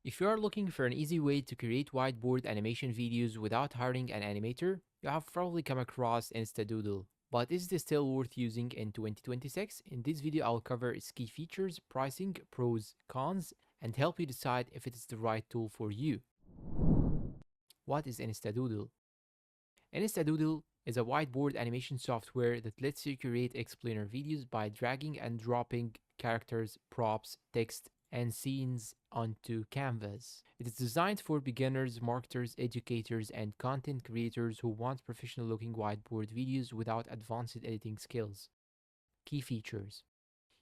If you are looking for an easy way to create whiteboard animation videos without hiring an animator, you have probably come across InstaDoodle. But is this still worth using in 2026? In this video, I'll cover its key features, pricing, pros, cons, and help you decide if it is the right tool for you. What is InstaDoodle? InstaDoodle is a whiteboard animation software that lets you create explainer videos by dragging and dropping characters, props, text, and scenes onto canvas. It is designed for beginners, marketers, educators, and content creators who want professional looking whiteboard videos without advanced editing skills. Key features.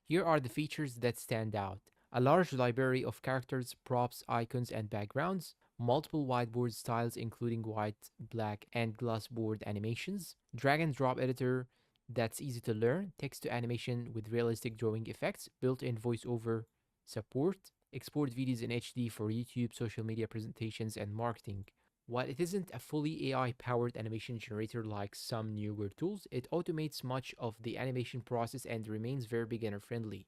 Here are the features that stand out: a large library of characters, props, icons, and backgrounds, multiple whiteboard styles including white, black, and glassboard animations, drag and drop editor that's easy to learn, text to animation with realistic drawing effects, built-in voiceover support, export videos in HD for YouTube, social media presentations, and marketing. While it isn't a fully AI powered animation generator like some newer tools, it automates much of the animation process and remains very beginner friendly.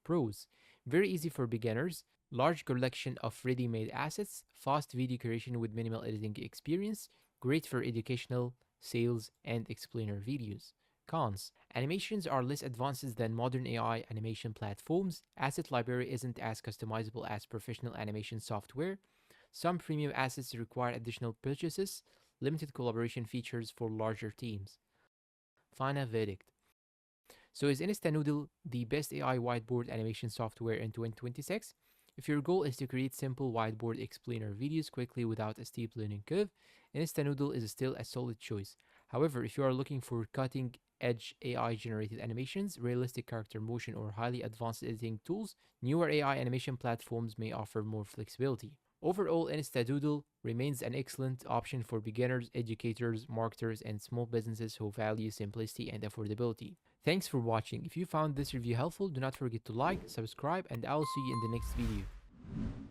Pros: very easy for beginners, large collection of ready made assets, fast video creation with minimal editing experience, great for educational, sales, and explainer videos. Cons: animations are less advanced than modern AI animation platforms, asset library isn't as customizable as professional animation software, some premium assets require additional purchases, limited collaboration features for larger teams. Final verdict. So is InstaNoodle the best AI whiteboard animation software in 2026? If your goal is to create simple whiteboard explainer videos quickly without a steep learning curve, InstaNoodle is still a solid choice. However, if you are looking for cutting edge AI generated animations, realistic character motion, or highly advanced editing tools, newer AI animation platforms may offer more flexibility. Overall, InstaDoodle remains an excellent option for beginners, educators, marketers, and small businesses who value simplicity and affordability. Thanks for watching. If you found this review helpful, do not forget to like, subscribe, and I'll see you in the next video.